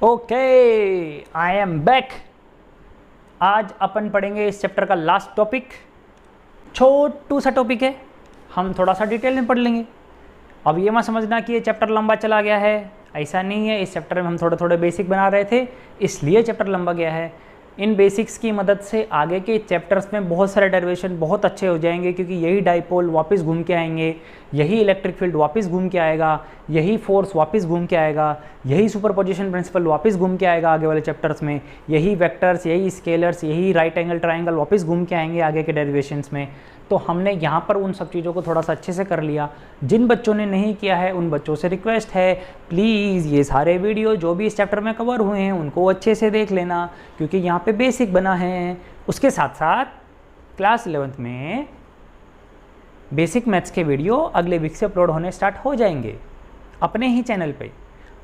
Okay, I am back. आज अपन पढ़ेंगे इस चैप्टर का लास्ट टॉपिक। छोटू सा टॉपिक है, हम थोड़ा सा डिटेल में पढ़ लेंगे। अब ये मत समझना कि ये चैप्टर लंबा चला गया है, ऐसा नहीं है। इस चैप्टर में हम थोड़े थोड़े बेसिक बना रहे थे, इसलिए चैप्टर लंबा गया है। इन बेसिक्स की मदद से आगे के चैप्टर्स में बहुत सारे डेरिवेशन बहुत अच्छे हो जाएंगे, क्योंकि यही डाइपोल वापस घूम के आएंगे, यही इलेक्ट्रिक फील्ड वापस घूम के आएगा, यही फोर्स वापस घूम के आएगा, यही सुपरपोजिशन प्रिंसिपल वापस घूम के आएगा आगे वाले चैप्टर्स में, यही वेक्टर्स, यही स्केलर्स, यही राइट एंगल ट्राइंगल वापस घूम के आएंगे आगे के डेरिवेशंस में। तो हमने यहाँ पर उन सब चीज़ों को थोड़ा सा अच्छे से कर लिया। जिन बच्चों ने नहीं किया है उन बच्चों से रिक्वेस्ट है, प्लीज़ ये सारे वीडियो जो भी इस चैप्टर में कवर हुए हैं उनको अच्छे से देख लेना, क्योंकि यहाँ पे बेसिक बना है। उसके साथ साथ क्लास 11th में बेसिक मैथ्स के वीडियो अगले वीक से अपलोड होने स्टार्ट हो जाएंगे अपने ही चैनल पे।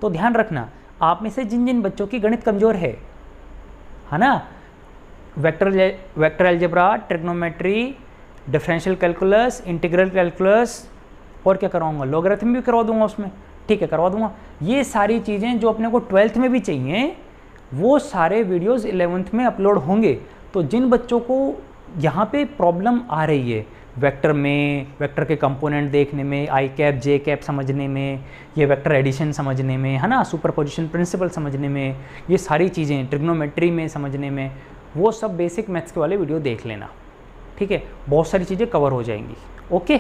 तो ध्यान रखना, आप में से जिन जिन बच्चों की गणित कमज़ोर है ना, vector algebra, trigonometry, differential calculus, integral calculus, और क्या करवाऊंगा, लॉगरिथम भी करवा दूंगा उसमें। ठीक है, करवा दूंगा। ये सारी चीज़ें जो अपने को 12th में भी चाहिए वो सारे वीडियोस 11th में अपलोड होंगे। तो जिन बच्चों को यहाँ पे प्रॉब्लम आ रही है वेक्टर में, वेक्टर के कंपोनेंट देखने में, आई कैप जे कैप समझने में, ये वेक्टर एडिशन समझने में, है ना, सुपरपोजिशन प्रिंसिपल समझने में, ये सारी चीज़ें ट्रिग्नोमेट्री में समझने में, वो सब बेसिक मैथ्स के वाले वीडियो देख लेना। ठीक है, बहुत सारी चीज़ें कवर हो जाएंगी। ओके,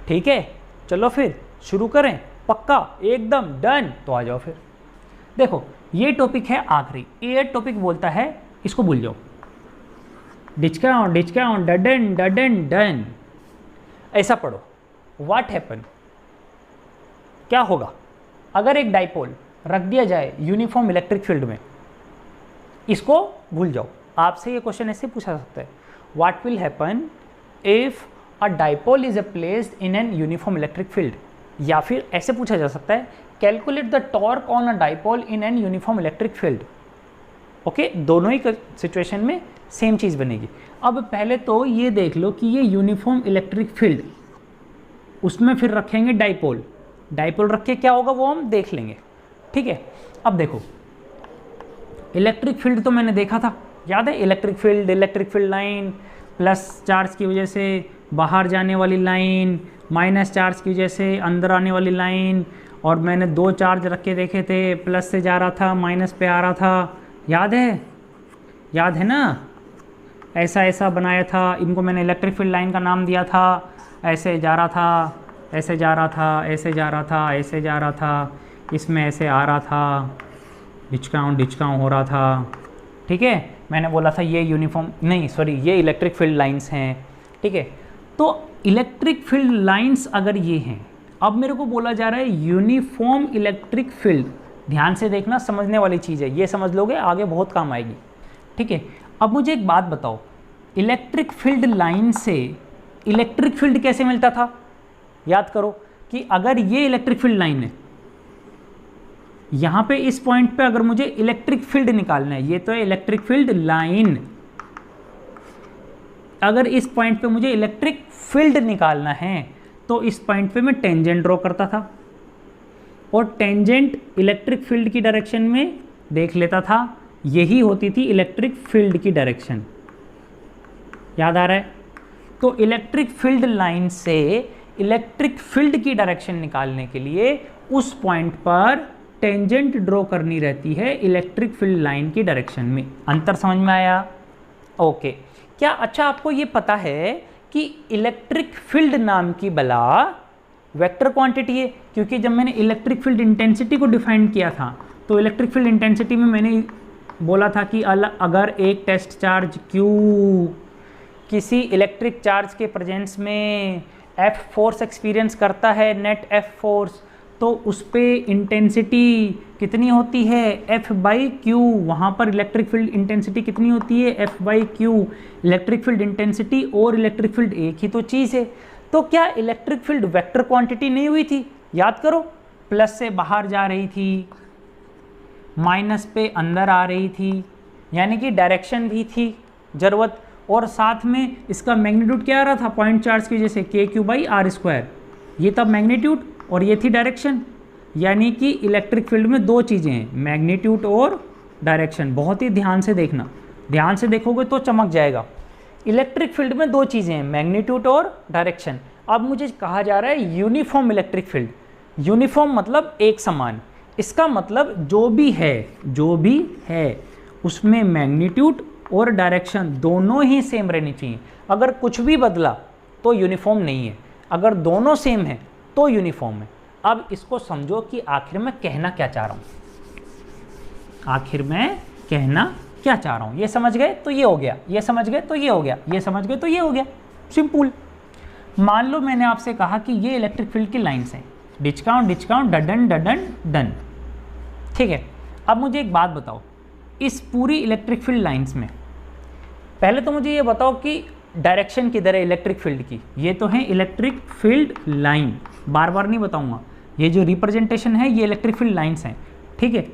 ठीक है, चलो फिर शुरू करें। पक्का एकदम डन? तो आ जाओ फिर। देखो, ये टॉपिक है आखिरी। ये टॉपिक बोलता है, इसको भूल जाओ, डिस्काउंट डन डन डन, ऐसा पढ़ो। व्हाट हैपन, क्या होगा अगर एक डाइपोल रख दिया जाए यूनिफॉर्म इलेक्ट्रिक फील्ड में? इसको भूल जाओ। आपसे ये क्वेश्चन ऐसे पूछा सकता है, what will happen if a dipole is placed in an uniform electric field? या फिर ऐसे पूछा जा सकता है, calculate the torque on a dipole in an uniform electric field. Okay, दोनों ही सिचुएशन में सेम चीज़ बनेगी। अब पहले तो ये देख लो कि ये यूनिफॉर्म इलेक्ट्रिक फील्ड, उसमें फिर रखेंगे डाइपोल। डाइपोल रख के क्या होगा वो हम देख लेंगे। ठीक है, अब देखो, इलेक्ट्रिक फील्ड तो मैंने देखा था, याद है? Electric field line, plus charge की वजह से बाहर जाने वाली लाइन, माइनस चार्ज की वजह से अंदर आने वाली लाइन, और मैंने दो चार्ज रख के देखे थे, प्लस से जा रहा था, माइनस पे आ रहा था। याद है? याद है ना? ऐसा ऐसा बनाया था, इनको मैंने इलेक्ट्रिक फील्ड लाइन का नाम दिया था। ऐसे जा रहा था, ऐसे जा रहा था, ऐसे जा रहा था, ऐसे जा रहा था, इसमें ऐसे आ रहा था, डिचकाउं हो रहा था। ठीक है, मैंने बोला था ये ये इलेक्ट्रिक फील्ड लाइंस हैं। ठीक है, तो इलेक्ट्रिक फील्ड लाइंस अगर ये हैं, अब मेरे को बोला जा रहा है यूनिफॉर्म इलेक्ट्रिक फील्ड। ध्यान से देखना, समझने वाली चीज़ है, ये समझ लोगे आगे बहुत काम आएगी। ठीक है, अब मुझे एक बात बताओ, इलेक्ट्रिक फील्ड लाइन से इलेक्ट्रिक फील्ड कैसे मिलता था? याद करो कि अगर ये इलेक्ट्रिक फील्ड लाइन है, यहाँ पे इस पॉइंट पे अगर मुझे इलेक्ट्रिक फील्ड निकालना है, ये तो है इलेक्ट्रिक फील्ड लाइन, अगर इस पॉइंट पे मुझे इलेक्ट्रिक फील्ड निकालना है तो इस पॉइंट पे मैं टेंजेंट ड्रॉ करता था, और टेंजेंट इलेक्ट्रिक फील्ड की डायरेक्शन में देख लेता था, यही होती थी इलेक्ट्रिक फील्ड की डायरेक्शन। याद आ रहा है? तो इलेक्ट्रिक फील्ड लाइन से इलेक्ट्रिक फील्ड की डायरेक्शन निकालने के लिए उस पॉइंट पर टेंजेंट ड्रॉ करनी रहती है इलेक्ट्रिक फील्ड लाइन की डायरेक्शन में। अंतर समझ में आया? ओके, क्या अच्छा आपको ये पता है कि इलेक्ट्रिक फील्ड नाम की बला वेक्टर क्वांटिटी है? क्योंकि जब मैंने इलेक्ट्रिक फील्ड इंटेंसिटी को डिफाइन किया था तो इलेक्ट्रिक फील्ड इंटेंसिटी में मैंने बोला था कि अगर एक टेस्ट चार्ज Q किसी इलेक्ट्रिक चार्ज के प्रेजेंस में F फोर्स एक्सपीरियंस करता है, नेट F फोर्स, तो उस पर इंटेंसिटी कितनी होती है? F/Q। वहाँ पर इलेक्ट्रिक फील्ड इंटेंसिटी कितनी होती है? F/Q। इलेक्ट्रिक फील्ड इंटेंसिटी और इलेक्ट्रिक फील्ड एक ही तो चीज़ है। तो क्या इलेक्ट्रिक फील्ड वेक्टर क्वांटिटी नहीं हुई थी? याद करो, प्लस से बाहर जा रही थी, माइनस पे अंदर आ रही थी, यानी कि डायरेक्शन भी थी ज़रूरत, और साथ में इसका मैग्नीट्यूड क्या आ रहा था? पॉइंट चार्ज की वजह से KQ/R²। ये तब मैग्नीट्यूड और ये थी डायरेक्शन। यानी कि इलेक्ट्रिक फील्ड में दो चीज़ें हैं, मैग्नीट्यूड और डायरेक्शन। बहुत ही ध्यान से देखना, ध्यान से देखोगे तो चमक जाएगा। इलेक्ट्रिक फील्ड में दो चीज़ें हैं, मैग्नीट्यूड और डायरेक्शन। अब मुझे कहा जा रहा है यूनिफॉर्म इलेक्ट्रिक फील्ड। यूनिफॉर्म मतलब एक समान, इसका मतलब जो भी है उसमें मैग्नीट्यूड और डायरेक्शन दोनों ही सेम रहनी चाहिए। अगर कुछ भी बदला तो यूनिफॉर्म नहीं है, अगर दोनों सेम है तो यूनिफॉर्म है। अब इसको समझो कि आखिर में कहना क्या चाह रहा हूँ, आखिर में कहना क्या चाह रहा हूँ। ये समझ गए तो ये हो गया, ये समझ गए तो ये हो गया, ये समझ गए तो ये हो गया, सिंपल। मान लो मैंने आपसे कहा कि ये इलेक्ट्रिक फील्ड की लाइन्स हैं, discount discount Duddon Duddon done, ठीक है। अब मुझे एक बात बताओ, इस पूरी इलेक्ट्रिक फील्ड लाइन्स में पहले तो मुझे ये बताओ कि डायरेक्शन किधर है इलेक्ट्रिक फील्ड की। ये तो है इलेक्ट्रिक फील्ड लाइन, बार बार नहीं बताऊंगा, ये जो रिप्रेजेंटेशन है ये इलेक्ट्रिक फील्ड लाइन्स हैं, ठीक है।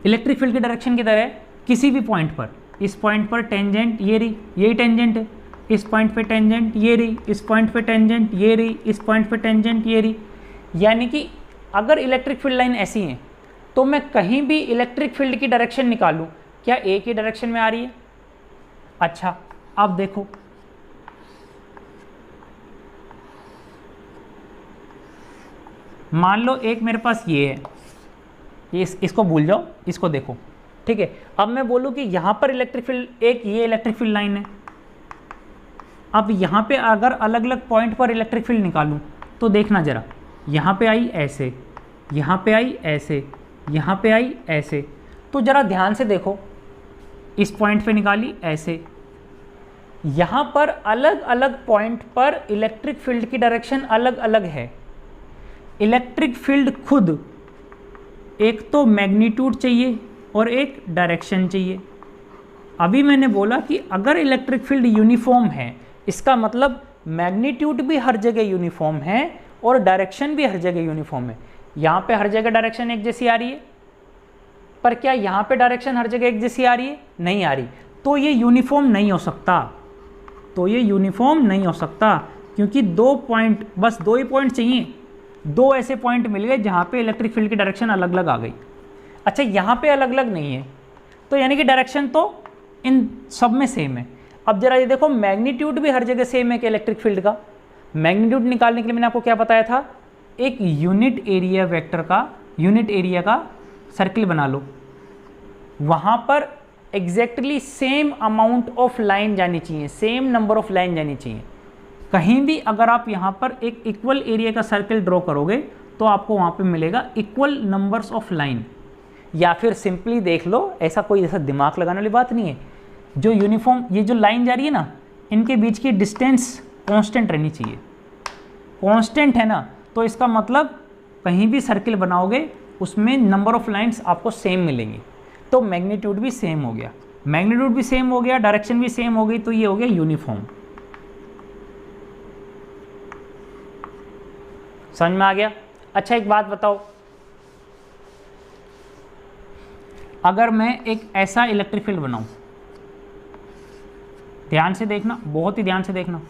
इलेक्ट्रिक फील्ड की डायरेक्शन किधर है, किसी भी पॉइंट पर, इस पॉइंट पर टेंजेंट ये रही, यही टेंजेंट है, इस पॉइंट पे टेंजेंट ये रही, इस पॉइंट पे टेंजेंट ये रही, इस पॉइंट पे टेंजेंट ये रही। यानी कि अगर इलेक्ट्रिक फील्ड लाइन ऐसी है तो मैं कहीं भी इलेक्ट्रिक फील्ड की डायरेक्शन निकालूं, क्या एक ही डायरेक्शन में आ रही है। अच्छा अब देखो, मान लो एक मेरे पास ये है, इसको भूल जाओ, इसको देखो, ठीक है। अब मैं बोलूँ कि यहाँ पर इलेक्ट्रिक फील्ड, एक ये इलेक्ट्रिक फील्ड लाइन है। अब यहाँ पे अगर अलग अलग पॉइंट पर इलेक्ट्रिक फील्ड निकालूं तो देखना ज़रा, यहाँ पे आई ऐसे, यहाँ पे आई ऐसे, यहाँ पे आई ऐसे, तो ज़रा ध्यान से देखो, इस पॉइंट पे निकाली ऐसे, यहाँ पर अलग अलग पॉइंट पर इलेक्ट्रिक फील्ड की डायरेक्शन अलग अलग है। इलेक्ट्रिक फील्ड खुद एक तो मैग्नीट्यूड चाहिए और एक डायरेक्शन चाहिए। अभी मैंने बोला कि अगर इलेक्ट्रिक फील्ड यूनिफॉर्म है, इसका मतलब मैग्नीट्यूड भी हर जगह यूनिफॉर्म है और डायरेक्शन भी हर जगह यूनिफॉर्म है। यहाँ पे हर जगह डायरेक्शन एक जैसी आ रही है, पर क्या यहाँ पे डायरेक्शन हर जगह एक जैसी आ रही है, नहीं आ रही, तो ये यूनिफॉर्म नहीं हो सकता, तो ये यूनिफॉर्म नहीं हो सकता, क्योंकि दो पॉइंट, बस दो ही पॉइंट चाहिए, दो ऐसे पॉइंट मिल गए जहाँ पे इलेक्ट्रिक फील्ड की डायरेक्शन अलग अलग आ गई। अच्छा यहाँ पे अलग अलग नहीं है, तो यानी कि डायरेक्शन तो इन सब में सेम है। अब जरा ये देखो, मैग्नीट्यूड भी हर जगह सेम है कि इलेक्ट्रिक फील्ड का। मैग्नीट्यूड निकालने के लिए मैंने आपको क्या बताया था, एक यूनिट एरिया वेक्टर का, यूनिट एरिया का सर्किल बना लो, वहाँ पर exactly same amount of line जानी चाहिए, सेम नंबर ऑफ लाइन जानी चाहिए। कहीं भी अगर आप यहाँ पर एक इक्वल एरिया का सर्किल ड्रॉ करोगे तो आपको वहाँ पे मिलेगा इक्वल नंबर्स ऑफ लाइन। या फिर सिंपली देख लो, ऐसा कोई ऐसा दिमाग लगाने वाली बात नहीं है, जो यूनिफॉर्म ये जो लाइन जा रही है ना, इनके बीच की डिस्टेंस कांस्टेंट रहनी चाहिए। कांस्टेंट है ना, तो इसका मतलब कहीं भी सर्किल बनाओगे उसमें नंबर ऑफ लाइंस आपको सेम मिलेंगी। तो मैग्नीट्यूड भी सेम हो गया, मैग्नीट्यूड भी सेम हो गया, डायरेक्शन भी सेम हो गई, तो ये हो गया यूनिफॉर्म। समझ में आ गया। अच्छा एक बात बताओ, अगर मैं एक ऐसा इलेक्ट्रिक फील्ड बनाऊं, ध्यान से देखना, बहुत ही ध्यान से देखना,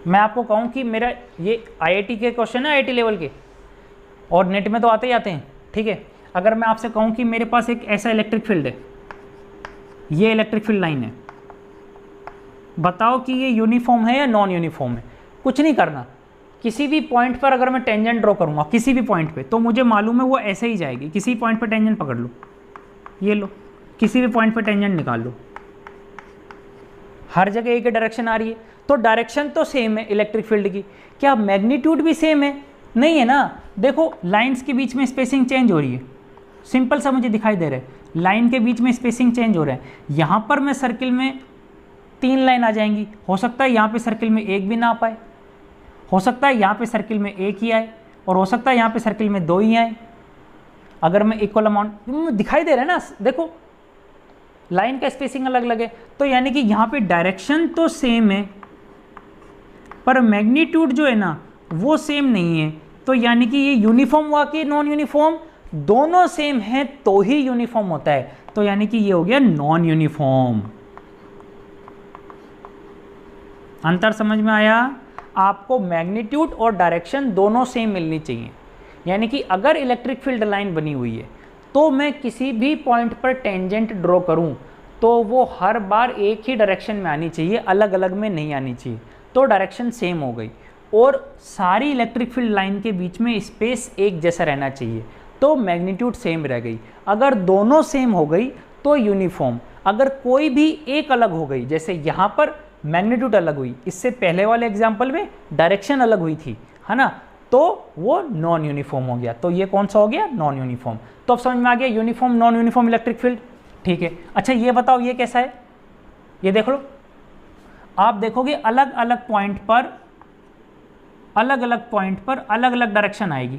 मैं आपको कहूं कि मेरा ये आईआईटी के क्वेश्चन है, आईआईटी लेवल के, और नेट में तो आते ही आते हैं, ठीक है। अगर मैं आपसे कहूं कि मेरे पास एक ऐसा इलेक्ट्रिक फील्ड है, ये इलेक्ट्रिक फील्ड लाइन है, बताओ कि ये यूनिफॉर्म है या नॉन यूनिफॉर्म है। कुछ नहीं करना, किसी भी पॉइंट पर अगर मैं टेंजेंट ड्रॉ करूंगा किसी भी पॉइंट पे, तो मुझे मालूम है वो ऐसे ही जाएगी। किसी पॉइंट पे टेंजेंट पकड़ लो, ये लो, किसी भी पॉइंट पे टेंजेंट निकाल लो, हर जगह एक ही डायरेक्शन आ रही है, तो डायरेक्शन तो सेम है इलेक्ट्रिक फील्ड की। क्या मैग्नीट्यूड भी सेम है? नहीं है ना। देखो लाइंस के बीच में स्पेसिंग चेंज हो रही है, सिंपल सा मुझे दिखाई दे रहा है, लाइन के बीच में स्पेसिंग चेंज हो रहा है। यहाँ पर मैं सर्किल में 3 लाइन आ जाएंगी, हो सकता है यहाँ पे सर्किल में एक भी ना आ पाए, हो सकता है यहाँ पे सर्किल में एक ही आए, और हो सकता है यहाँ पे सर्किल में 2 ही आए। अगर मैं इक्वल अमाउंट, दिखाई दे रहा है ना, देखो लाइन का स्पेसिंग अलग अलग है, तो यानी कि यहाँ पे डायरेक्शन तो सेम है पर मैग्नीट्यूड जो है ना वो सेम नहीं है। तो यानी कि ये यूनिफॉर्म हुआ कि नॉन यूनिफॉर्म, दोनों सेम है तो ही यूनिफॉर्म होता है। तो यानी कि ये हो गया नॉन यूनिफॉर्म। अंतर समझ में आया? आपको मैग्नीट्यूड और डायरेक्शन दोनों सेम मिलनी चाहिए। यानी कि अगर इलेक्ट्रिक फील्ड लाइन बनी हुई है तो मैं किसी भी पॉइंट पर टेंजेंट ड्रॉ करूं तो वो हर बार एक ही डायरेक्शन में आनी चाहिए, अलग अलग में नहीं आनी चाहिए। तो डायरेक्शन सेम हो गई और सारी इलेक्ट्रिक फील्ड लाइन के बीच में स्पेस एक जैसा रहना चाहिए, तो मैग्नीट्यूड सेम रह गई। अगर दोनों सेम हो गई तो यूनिफॉर्म। अगर कोई भी एक अलग हो गई, जैसे यहाँ पर मैग्नीट्यूड अलग हुई, इससे पहले वाले एग्जाम्पल में डायरेक्शन अलग हुई थी, है ना, तो वो नॉन यूनिफॉर्म हो गया। तो ये कौन सा हो गया? Non uniform. तो अब समझ में आ गया uniform non uniform electric field. ठीक है, अच्छा ये बताओ ये कैसा है? ये देख लो, आप देखोगे अलग अलग पॉइंट पर अलग अलग डायरेक्शन आएगी,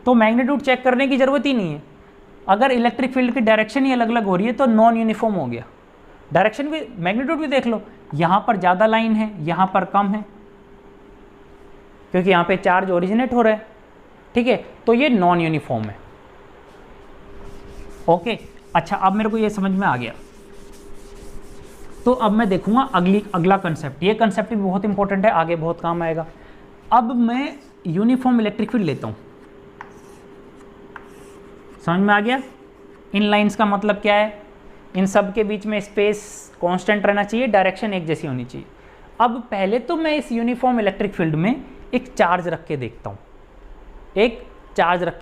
तो मैग्नीट्यूड चेक करने की जरूरत ही नहीं है। अगर इलेक्ट्रिक फील्ड की डायरेक्शन ही अलग अलग हो रही है तो नॉन यूनिफॉर्म हो गया। डायरेक्शन भी, मैग्नीट्यूड भी देख लो, यहां पर ज़्यादा लाइन है, यहां पर कम है, क्योंकि यहां पे चार्ज ओरिजिनेट हो रहा है। ठीक है, तो ये नॉन यूनिफॉर्म है। ओके, अच्छा अब मेरे को ये समझ में आ गया। तो अब मैं देखूंगा अगला कंसेप्ट। ये कंसेप्ट भी बहुत इंपॉर्टेंट है, आगे बहुत काम आएगा। अब मैं यूनिफॉर्म इलेक्ट्रिक फील्ड लेता हूं। समझ में आ गया? इन लाइंस का मतलब क्या है? इन सब के बीच में स्पेस कांस्टेंट रहना चाहिए, डायरेक्शन एक जैसी होनी चाहिए। अब पहले तो मैं इस यूनिफॉर्म इलेक्ट्रिक फील्ड में एक चार्ज रख के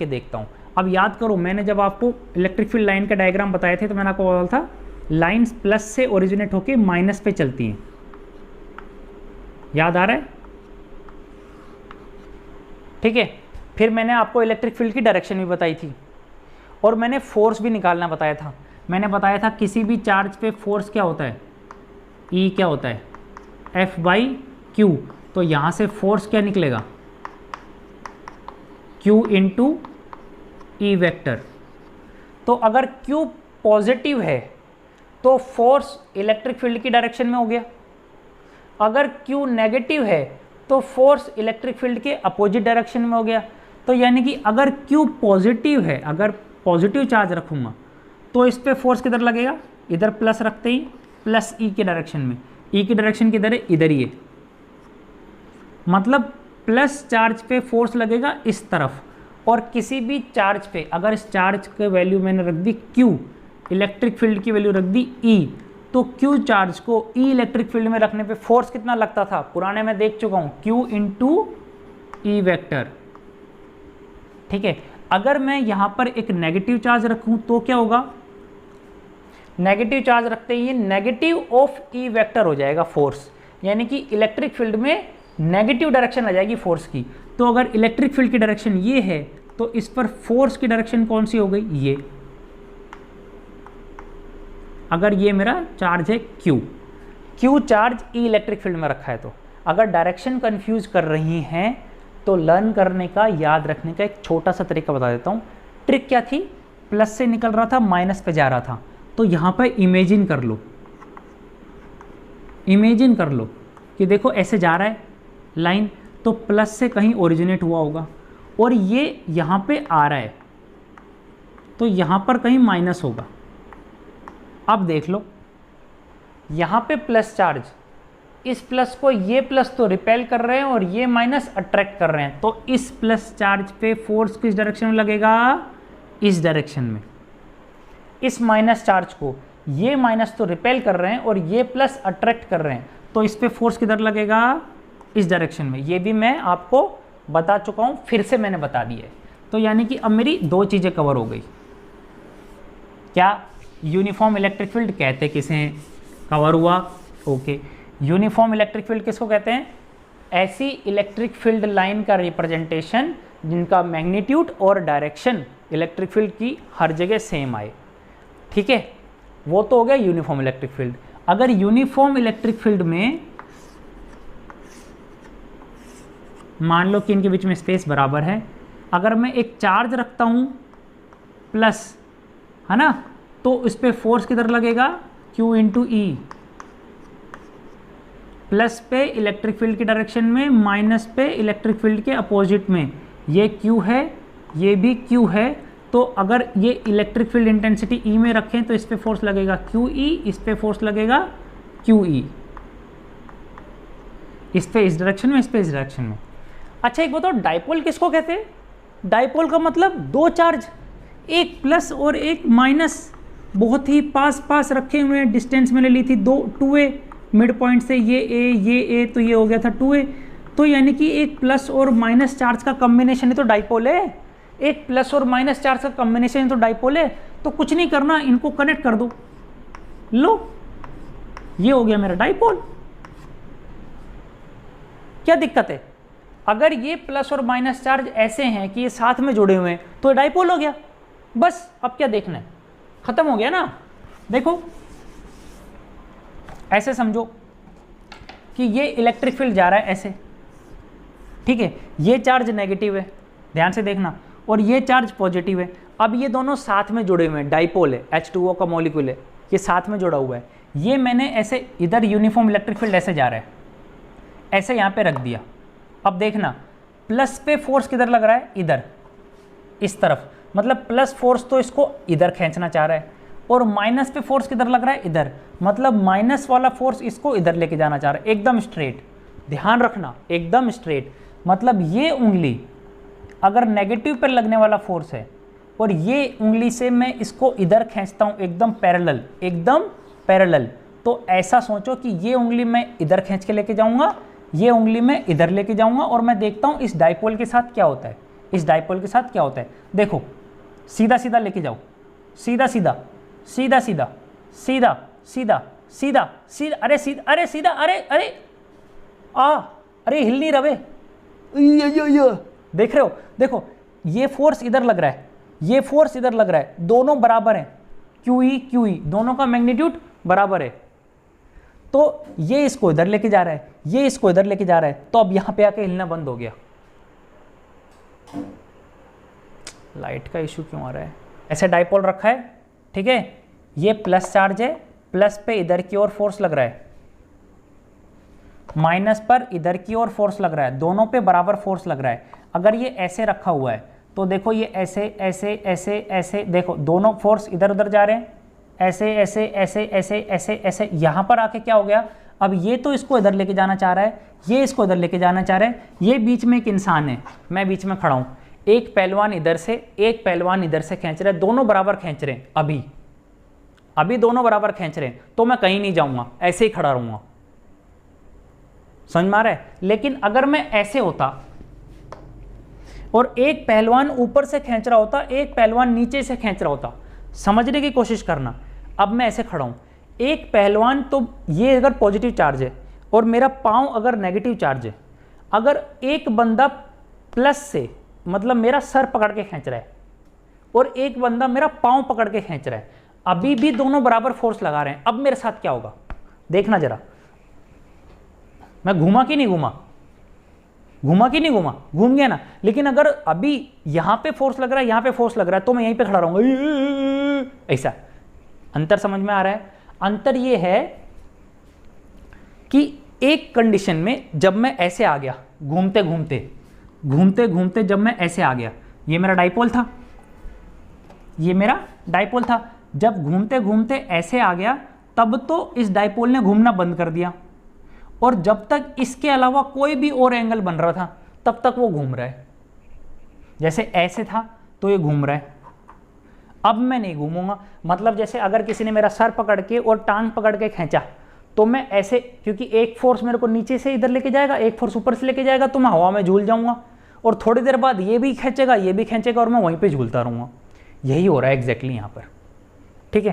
देखता हूँ। अब याद करो, मैंने जब आपको इलेक्ट्रिक फील्ड लाइन का डायग्राम बताए थे तो मैंने आपको बोला था लाइंस प्लस से ओरिजिनेट होके माइनस पे चलती हैं। याद आ रहा है? ठीक है, फिर मैंने आपको इलेक्ट्रिक फील्ड की डायरेक्शन भी बताई थी और मैंने फोर्स भी निकालना बताया था। मैंने बताया था किसी भी चार्ज पे फोर्स क्या होता है? E क्या होता है? F/Q। तो यहाँ से फोर्स क्या निकलेगा? Q into E vector. तो अगर Q पॉजिटिव है तो फोर्स इलेक्ट्रिक फील्ड की डायरेक्शन में हो गया। अगर Q नेगेटिव है तो फोर्स इलेक्ट्रिक फील्ड के अपोजिट डायरेक्शन में हो गया। तो यानी कि अगर Q पॉजिटिव है, अगर पॉजिटिव चार्ज रखूँगा तो इस पर फोर्स किधर लगेगा? इधर प्लस रखते ही प्लस E की डायरेक्शन में। E की डायरेक्शन किधर है? इधर ही है। मतलब प्लस चार्ज पे फोर्स लगेगा इस तरफ, और किसी भी चार्ज पे अगर इस चार्ज के वैल्यू मैंने रख दी Q, इलेक्ट्रिक फील्ड की वैल्यू रख दी E, तो Q चार्ज को E इलेक्ट्रिक फील्ड में रखने पे फोर्स कितना लगता था? पुराने में देख चुका हूँ, Q इंटू E वेक्टर। ठीक है, अगर मैं यहाँ पर एक नेगेटिव चार्ज रखूँ तो क्या होगा? नेगेटिव चार्ज रखते ही नेगेटिव ऑफ E वेक्टर हो जाएगा फोर्स, यानी कि इलेक्ट्रिक फील्ड में नेगेटिव डायरेक्शन आ जाएगी फोर्स की। तो अगर इलेक्ट्रिक फील्ड की डायरेक्शन ये है तो इस पर फोर्स की डायरेक्शन कौन सी हो गई? ये। अगर ये मेरा चार्ज है Q charge E electric field में रखा है, तो अगर डायरेक्शन कंफ्यूज कर रही हैं तो लर्न करने का, याद रखने का एक छोटा सा तरीका बता देता हूँ। ट्रिक क्या थी? प्लस से निकल रहा था, माइनस पे जा रहा था, तो यहाँ पर इमेजिन कर लो कि देखो ऐसे जा रहा है लाइन, तो प्लस से कहीं ओरिजिनेट हुआ होगा और ये यहाँ पे आ रहा है, तो यहाँ पर कहीं माइनस होगा। अब देख लो, यहाँ पे प्लस चार्ज, इस प्लस को ये प्लस तो रिपेल कर रहे हैं और ये माइनस अट्रैक्ट कर रहे हैं, तो इस प्लस चार्ज पे फोर्स किस डायरेक्शन में लगेगा? इस डायरेक्शन में। इस माइनस चार्ज को ये माइनस तो रिपेल कर रहे हैं और ये प्लस अट्रैक्ट कर रहे हैं, तो इस पे फोर्स किधर लगेगा? इस डायरेक्शन में। ये भी मैं आपको बता चुका हूँ, फिर से मैंने बता दिया है। तो यानी कि अब मेरी दो चीज़ें कवर हो गई। क्या यूनिफॉर्म इलेक्ट्रिक फील्ड कहते किसे? कवर हुआ। ओके, यूनिफॉर्म इलेक्ट्रिक फील्ड किसको कहते हैं? ऐसी इलेक्ट्रिक फील्ड लाइन का रिप्रेजेंटेशन जिनका मैग्नीट्यूड और डायरेक्शन इलेक्ट्रिक फील्ड की हर जगह सेम आए। ठीक है, वो तो हो गया यूनिफॉर्म इलेक्ट्रिक फील्ड। अगर यूनिफॉर्म इलेक्ट्रिक फील्ड में मान लो कि इनके बीच में स्पेस बराबर है, अगर मैं एक चार्ज रखता हूँ प्लस, है ना, तो इस पर फोर्स किधर लगेगा? Q into E। प्लस पे इलेक्ट्रिक फील्ड की डायरेक्शन में, माइनस पे इलेक्ट्रिक फील्ड के अपोजिट में। ये Q है, ये भी Q है, तो अगर ये इलेक्ट्रिक फील्ड इंटेंसिटी E में रखें तो इस पे फोर्स लगेगा QE, इस पे फोर्स लगेगा QE। इस पे इस डायरेक्शन में, इस पे इस डायरेक्शन में। अच्छा एक बताओ डाइपोल किसको कहते हैं? डाइपोल का मतलब दो चार्ज, एक प्लस और एक माइनस, बहुत ही पास पास रखे हुए हैं। डिस्टेंस मैंने ली थी 2a मिड पॉइंट से, ये a तो ये हो गया था 2a, तो यानी कि एक प्लस और माइनस चार्ज का कॉम्बिनेशन है तो डाइपोल है। एक प्लस और माइनस चार्ज का कॉम्बिनेशन है तो डाइपोल है। तो कुछ नहीं करना, इनको कनेक्ट कर दो, लो ये हो गया मेरा डाइपोल। क्या दिक्कत है? अगर ये प्लस और माइनस चार्ज ऐसे हैं कि ये साथ में जुड़े हुए हैं तो डाइपोल हो गया। बस अब क्या देखना है, खत्म हो गया ना। देखो ऐसे समझो कि ये इलेक्ट्रिक फील्ड जा रहा है ऐसे, ठीक है, ये चार्ज नेगेटिव है, ध्यान से देखना, और ये चार्ज पॉजिटिव है। अब ये दोनों साथ में जुड़े हुए हैं, डाइपोल है, H2O का मॉलिक्यूल है, ये साथ में जुड़ा हुआ है। ये मैंने ऐसे इधर यूनिफॉर्म इलेक्ट्रिक फील्ड ऐसे जा रहा है, ऐसे यहाँ पे रख दिया। अब देखना प्लस पे फोर्स किधर लग रहा है? इधर, इस तरफ, मतलब प्लस फोर्स तो इसको इधर खींचना चाह रहा है, और माइनस पे फोर्स किधर लग रहा है? इधर, मतलब माइनस वाला फोर्स इसको इधर लेके जाना चाह रहा है, एकदम स्ट्रेट। ध्यान रखना एकदम स्ट्रेट, मतलब ये उंगली अगर नेगेटिव पर लगने वाला फोर्स है और ये उंगली से मैं इसको इधर खींचता हूँ एकदम पैरेलल, एकदम पैरेलल, तो ऐसा सोचो कि ये उंगली मैं इधर खींच के लेके जाऊंगा, ये उंगली मैं इधर लेके जाऊंगा, और मैं देखता हूँ इस डाइपोल के साथ क्या होता है। इस डाइपोल के साथ क्या होता है देखो, सीधा सीधा लेके जाओ, सीधा सीधा सीधा सीधा सीधा सीधा सीधा सीधा, अरे सीधा, अरे सीधा, अरे अरे अरे हिल नहीं रहे, देख रहे हो? देखो ये फोर्स इधर लग रहा है, ये फोर्स इधर लग रहा है, दोनों बराबर हैं, QE दोनों का मैग्नीट्यूड बराबर है। तो ये इसको इधर लेके जा रहा है, ये इसको इधर लेके जा रहा है, तो अब यहां पे आके हिलना बंद हो गया। लाइट का इशू क्यों आ रहा है? ऐसे डाइपोल रखा है, ठीक है, ये प्लस चार्ज है, प्लस पे इधर की ओर फोर्स लग रहा है, माइनस पर इधर की ओर फोर्स लग रहा है, दोनों पे बराबर फोर्स लग रहा है। अगर ये ऐसे रखा हुआ है तो देखो ये ऐसे ऐसे ऐसे ऐसे, देखो दोनों फोर्स इधर उधर जा रहे हैं, ऐसे ऐसे ऐसे ऐसे ऐसे ऐसे, यहाँ पर आके क्या हो गया? अब ये तो इसको इधर लेके जाना चाह रहा है, ये इसको इधर लेके जाना चाह रहा है, ये बीच में एक इंसान है, मैं बीच में खड़ा हूँ, एक पहलवान इधर से, एक पहलवान इधर से खींच रहे हैं, दोनों बराबर खींच रहे हैं, अभी दोनों बराबर खींच रहे हैं, तो मैं कहीं नहीं जाऊंगा, ऐसे ही खड़ा रहूंगा। समझ में आ रहा है? लेकिन अगर मैं ऐसे होता और एक पहलवान ऊपर से खींच रहा होता, एक पहलवान नीचे से खींच रहा होता, समझने की कोशिश करना। अब मैं ऐसे खड़ा हूं, एक पहलवान, तो ये अगर पॉजिटिव चार्ज है और मेरा पांव अगर नेगेटिव चार्ज है, अगर एक बंदा प्लस से, मतलब मेरा सर पकड़ के खींच रहा है, और एक बंदा मेरा पांव पकड़ के खींच रहा है, अभी भी दोनों बराबर फोर्स लगा रहे हैं। अब मेरे साथ क्या होगा देखना जरा, मैं घूमा कि नहीं घूमा, घूमा कि नहीं घूमा, घूम गया ना। लेकिन अगर अभी यहां पे फोर्स लग रहा है, यहां पे फोर्स लग रहा है, तो मैं यहीं पे खड़ा रहूंगा, ऐसा। अंतर समझ में आ रहा है? अंतर ये है कि एक कंडीशन में जब मैं ऐसे आ गया, घूमते घूमते घूमते घूमते जब मैं ऐसे आ गया, ये मेरा डाइपोल था, ये मेरा डाइपोल था, जब घूमते घूमते ऐसे आ गया तब तो इस डाइपोल ने घूमना बंद कर दिया, और जब तक इसके अलावा कोई भी और एंगल बन रहा था तब तक वो घूम रहा है। जैसे ऐसे था तो ये घूम रहा है, अब मैं नहीं घूमूंगा। मतलब जैसे अगर किसी ने मेरा सर पकड़ के और टांग पकड़ के खींचा, तो मैं ऐसे, क्योंकि एक फोर्स मेरे को नीचे से इधर लेके जाएगा, एक फोर्स ऊपर से लेके जाएगा, तो मैं हवा में झूल जाऊंगा, और थोड़ी देर बाद ये भी खींचेगा, ये भी खींचेगा, और मैं वहीं पे झूलता रहूँगा। यही हो रहा है एग्जैक्टली यहाँ पर, ठीक है।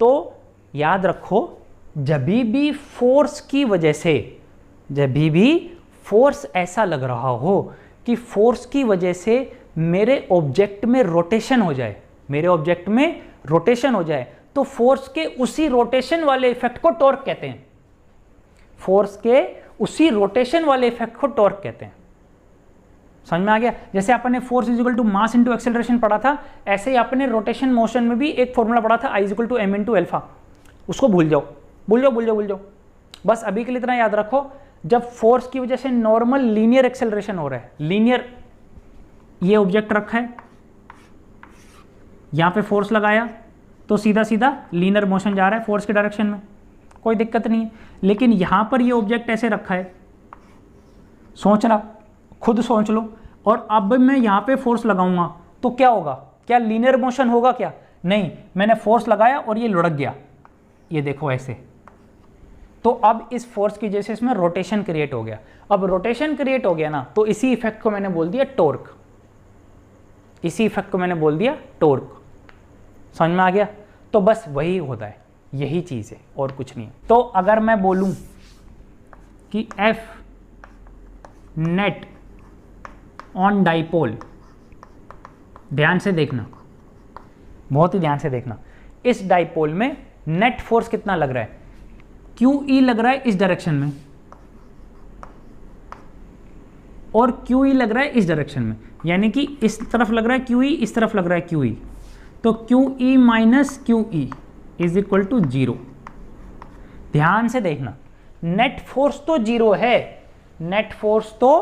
तो याद रखो, जब भी फोर्स की वजह से, जब भी फोर्स ऐसा लग रहा हो कि फोर्स की वजह से मेरे ऑब्जेक्ट में रोटेशन हो जाए, मेरे ऑब्जेक्ट में रोटेशन हो जाए, तो फोर्स के उसी रोटेशन वाले इफेक्ट को टॉर्क कहते हैं। फोर्स के उसी रोटेशन वाले इफेक्ट को टॉर्क कहते हैं। समझ में आ गया? जैसे आपने force is equal to mass into acceleration पढ़ा था, ऐसे ही आपने रोटेशन मोशन में भी एक फॉर्मूला पढ़ा था, I is equal to M into alpha. उसको भूल जाओ, भूल जाओ, भूल जाओ, भूल जाओ। बस अभी के लिए इतना याद रखो, जब फोर्स की वजह से नॉर्मल लीनियर एक्सेलरेशन हो रहा है, लीनियर, ये ऑब्जेक्ट रखा है, यहां पे फोर्स लगाया तो सीधा सीधा लीनियर मोशन जा रहा है फोर्स के डायरेक्शन में, कोई दिक्कत नहीं है। लेकिन यहां पर ये ऑब्जेक्ट ऐसे रखा है, सोचना, खुद सोच लो। और अब मैं यहाँ पे फोर्स लगाऊंगा तो क्या होगा? क्या लीनियर मोशन होगा क्या? नहीं, मैंने फोर्स लगाया और ये लुढ़क गया, ये देखो ऐसे। तो अब इस फोर्स की वजह से इसमें रोटेशन क्रिएट हो गया। अब रोटेशन क्रिएट हो गया ना, तो इसी इफेक्ट को मैंने बोल दिया टॉर्क। इसी इफेक्ट को मैंने बोल दिया टॉर्क। समझ में आ गया? तो बस वही होता है, यही चीज़ है और कुछ नहीं है। तो अगर मैं बोलूं कि F नेट ऑन डाइपोल, ध्यान से देखना, बहुत ही ध्यान से देखना, इस डाइपोल में नेट फोर्स कितना लग रहा है? QE लग रहा है इस डायरेक्शन में और QE लग रहा है इस डायरेक्शन में, यानी कि इस तरफ लग रहा है QE, इस तरफ लग रहा है QE। तो QE minus QE is equal to 0। ध्यान से देखना, नेट फोर्स तो 0 है, नेट फोर्स तो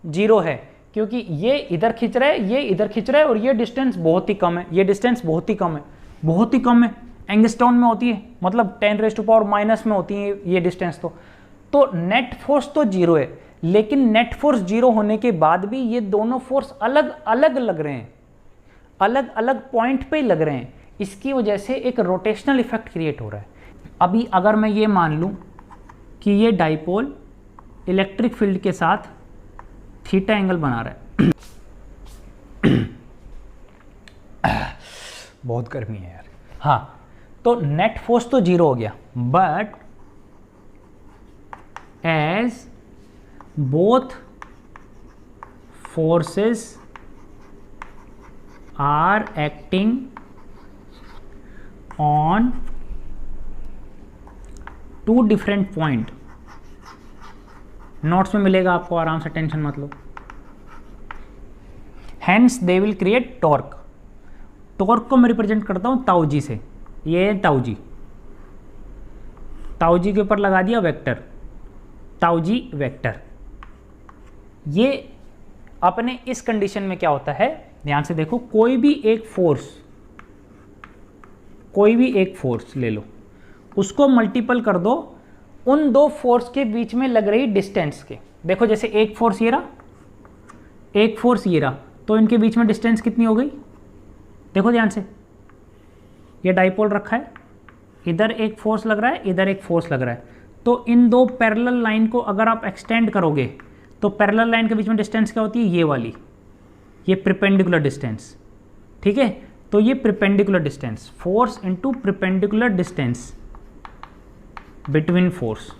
0 है, क्योंकि ये इधर खींच रहा है, ये इधर खींच रहा है और ये डिस्टेंस बहुत ही कम है, ये डिस्टेंस बहुत ही कम है, बहुत ही कम है, एंगस्ट्रॉन में होती है, मतलब 10⁻⁻⁻ में होती है ये डिस्टेंस। तो नेट फोर्स तो 0 है, लेकिन नेट फोर्स 0 होने के बाद भी ये दोनों फोर्स अलग अलग लग रहे हैं, अलग अलग पॉइंट पे लग रहे हैं। इसकी वजह से एक रोटेशनल इफेक्ट क्रिएट हो रहा है। अभी अगर मैं ये मान लूं कि ये डाइपोल इलेक्ट्रिक फील्ड के साथ थीटा एंगल बना रहा है बहुत गर्मी है यार। हाँ, तो नेट फोर्स तो 0 हो गया, but as both forces are acting on two different point, notes में मिलेगा आपको, आराम से, टेंशन मत लो। Hence they will create torque. Torque को मैं रिप्रेजेंट करता हूं ताऊ जी से, ये ताऊ जी, ताऊ जी के ऊपर लगा दिया वेक्टर, ताऊ जी वेक्टर। ये अपने इस कंडीशन में क्या होता है, ध्यान से देखो, कोई भी एक फोर्स ले लो, उसको मल्टीपल कर दो उन दो फोर्स के बीच में लग रही डिस्टेंस के। देखो जैसे एक फोर्स ये रहा, एक फोर्स ये रहा, तो इनके बीच में डिस्टेंस कितनी हो गई? देखो ध्यान से, ये डाइपोल रखा है, इधर एक फोर्स लग रहा है, इधर एक फोर्स लग रहा है, तो इन दो पैरेलल लाइन को अगर आप एक्सटेंड करोगे तो पैरेलल लाइन के बीच में डिस्टेंस क्या होती है? ये वाली, ये परपेंडिकुलर डिस्टेंस। ठीक है, तो ये perpendicular distance, force into perpendicular distance between force,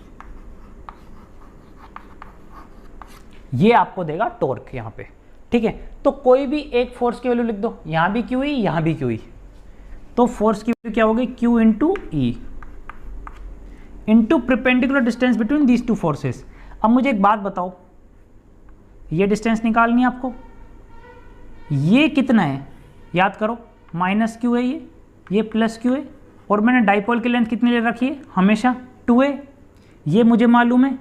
ये आपको देगा टॉर्क यहां पे। ठीक है, तो कोई भी एक फोर्स की वैल्यू लिख दो, यहां भी QE, यहां भी QE, तो फोर्स की वैल्यू क्या होगी? Q into E into perpendicular distance between these two forces. अब मुझे एक बात बताओ, ये डिस्टेंस निकालनी है आपको, ये कितना है? याद करो, माइनस Q है ये प्लस Q है, और मैंने डाइपोल की लेंथ कितनी ले रखी है? हमेशा 2a। ये मुझे मालूम है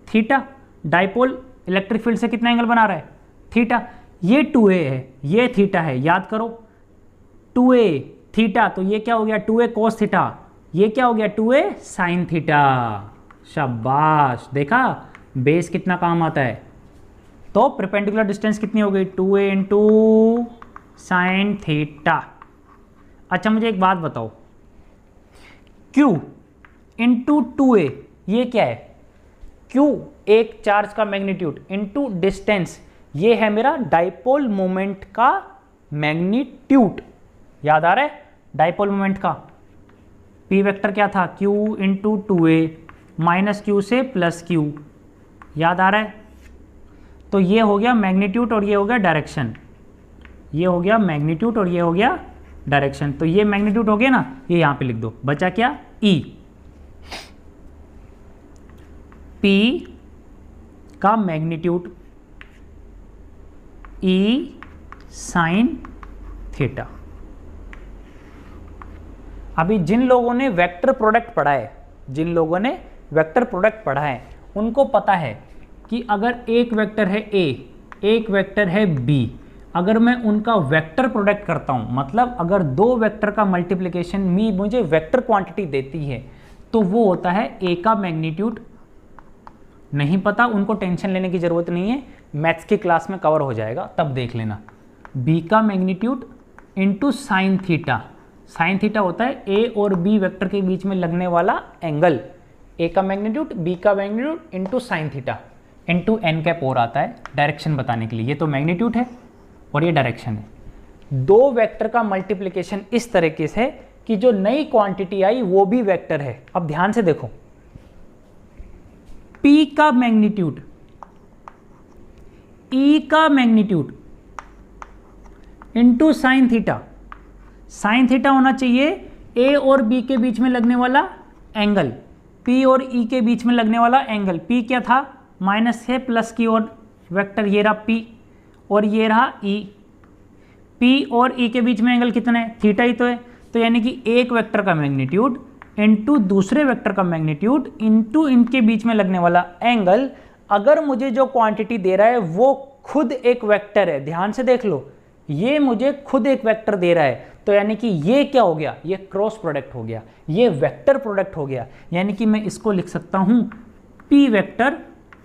थीटा, डाइपोल इलेक्ट्रिक फील्ड से कितना एंगल बना रहा है? थीटा। ये 2a है, ये थीटा है, याद करो 2a थीटा, तो ये क्या हो गया? 2a cos थीटा, ये क्या हो गया? 2a sin theta. शाबाश, देखा बेस कितना काम आता है। तो परपेंडिकुलर डिस्टेंस कितनी हो गई? 2a into sine theta. अच्छा मुझे एक बात बताओ, Q इंटू 2a ये क्या है? Q एक चार्ज का मैग्नीट्यूड इंटू डिस्टेंस, ये है मेरा डाइपोल मोमेंट का मैग्नीट्यूड। याद आ रहा है डाइपोल मोमेंट का? P वेक्टर क्या था? Q into 2a minus Q से प्लस Q। याद आ रहा है? तो ये हो गया मैग्नीट्यूड और ये हो गया डायरेक्शन, ये हो गया मैग्नीट्यूड और ये हो गया डायरेक्शन। तो ये मैग्नीट्यूड हो गया ना, ये यहां पे लिख दो, बचा क्या? E। P का मैग्नीट्यूड E साइन थीटा। अभी जिन लोगों ने वेक्टर प्रोडक्ट पढ़ा है, जिन लोगों ने वेक्टर प्रोडक्ट पढ़ा है, उनको पता है कि अगर एक वेक्टर है A, एक वेक्टर है B, अगर मैं उनका वेक्टर प्रोडक्ट करता हूं, मतलब अगर दो वेक्टर का मल्टीप्लिकेशन मुझे वेक्टर क्वांटिटी देती है, तो वो होता है A का मैग्नीट्यूड नहीं पता उनको टेंशन लेने की ज़रूरत नहीं है, मैथ्स की क्लास में कवर हो जाएगा, तब देख लेना। बी का magnitude into sine theta, sine theta होता है ए और बी वेक्टर के बीच में लगने वाला एंगल, ए का मैग्नीट्यूड बी का magnitude into sine theta into n cap और आता है डायरेक्शन बताने के लिए। ये तो मैग्नीट्यूड है और ये डायरेक्शन है। दो वेक्टर का मल्टीप्लिकेशन इस तरीके से कि जो नई क्वांटिटी आई वो भी वेक्टर है। अब ध्यान से देखो, P का मैग्नीट्यूड E का magnitude into sine theta, sine theta होना चाहिए A और B के बीच में लगने वाला एंगल, P और E के बीच में लगने वाला एंगल। P क्या था, माइनस है, प्लस की ओर वेक्टर ये रहा P और ये रहा E। P और E के बीच में एंगल कितना है, थीटा ही तो है। तो यानी कि एक वेक्टर का मैग्नीट्यूड इंटू दूसरे वेक्टर का मैग्नीट्यूड इंटू इनके बीच में लगने वाला एंगल। अगर मुझे जो क्वांटिटी दे रहा है वो खुद एक वेक्टर है, ध्यान से देख लो, ये मुझे खुद एक वेक्टर दे रहा है, तो यानी कि ये क्या हो गया, ये क्रॉस प्रोडक्ट हो गया, ये वेक्टर प्रोडक्ट हो गया। यानी कि मैं इसको लिख सकता हूं P vector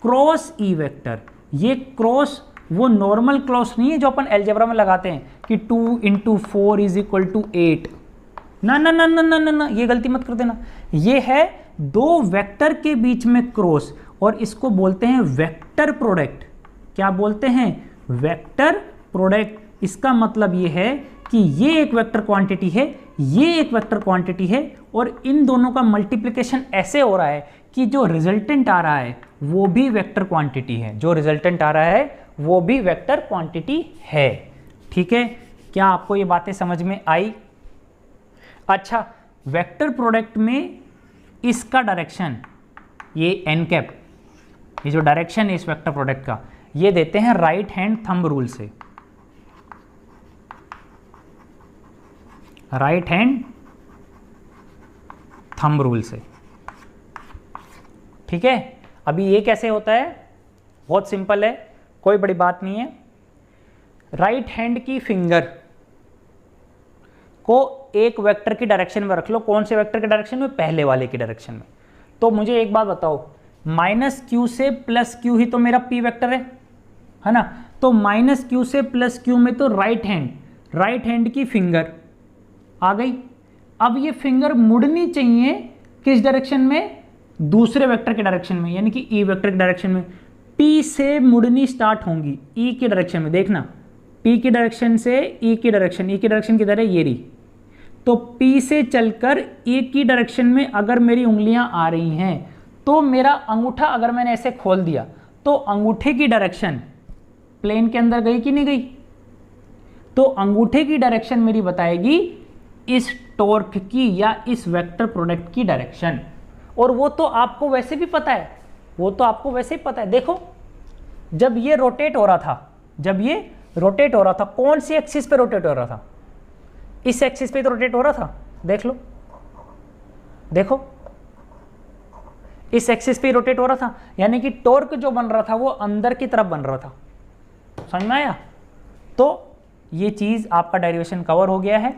cross E vector. ये क्रॉस वो नॉर्मल क्रॉस नहीं है जो अपन अलजेब्रा में लगाते हैं कि 2 × 4 = 8, ना ना ना ना ना ना ना, ये गलती मत कर देना। ये है दो वेक्टर के बीच में क्रॉस और इसको बोलते हैं वेक्टर प्रोडक्ट। क्या बोलते हैं, वेक्टर प्रोडक्ट। इसका मतलब ये है कि ये एक वेक्टर क्वांटिटी है, ये एक वेक्टर क्वांटिटी है और इन दोनों का मल्टीप्लिकेशन ऐसे हो रहा है कि जो रिजल्टेंट आ रहा है वो भी वेक्टर क्वांटिटी है, जो रिजल्टेंट आ रहा है वो भी वेक्टर क्वांटिटी है। ठीक है, क्या आपको ये बातें समझ में आई? अच्छा, वेक्टर प्रोडक्ट में इसका डायरेक्शन, ये एन कैप, ये जो डायरेक्शन है इस वेक्टर प्रोडक्ट का, ये देते हैं राइट हैंड थंब रूल से। राइट हैंड थंब रूल से, ठीक है। अभी ये कैसे होता है, बहुत सिंपल है, कोई बड़ी बात नहीं है। राइट हैंड की फिंगर को एक वेक्टर की डायरेक्शन में रख लो। कौन से वेक्टर के डायरेक्शन में, पहले वाले की डायरेक्शन में। तो मुझे एक बात बताओ, -q से +q ही तो मेरा p वेक्टर है ना। तो -q से +q में तो राइट हैंड की फिंगर आ गई। अब ये फिंगर मुड़नी चाहिए किस डायरेक्शन में, दूसरे वेक्टर के डायरेक्शन में, यानी कि e वेक्टर के डायरेक्शन में। p से मुड़नी स्टार्ट होंगी e के डायरेक्शन में। देखना, p की डायरेक्शन से e की डायरेक्शन किधर है, ये रही। तो p से चलकर e की डायरेक्शन में अगर मेरी उंगलियां आ रही हैं तो मेरा अंगूठा अगर मैंने ऐसे खोल दिया तो अंगूठे की डायरेक्शन प्लेन के अंदर गई कि नहीं गई। तो अंगूठे की डायरेक्शन मेरी बताएगी इस टॉर्क की या इस वेक्टर प्रोडक्ट की डायरेक्शन। और वो तो आपको वैसे भी पता है, वो तो आपको वैसे ही पता है। देखो, जब ये रोटेट हो रहा था, कौन सी एक्सिस पे रोटेट हो रहा था, इस एक्सिस पे तो रोटेट हो रहा था। देख लो, देखो, इस एक्सिस पे रोटेट हो रहा था, यानी कि टॉर्क जो बन रहा था वो अंदर की तरफ बन रहा था। समझ में आया? तो ये चीज आपका डेरिवेशन कवर हो गया है।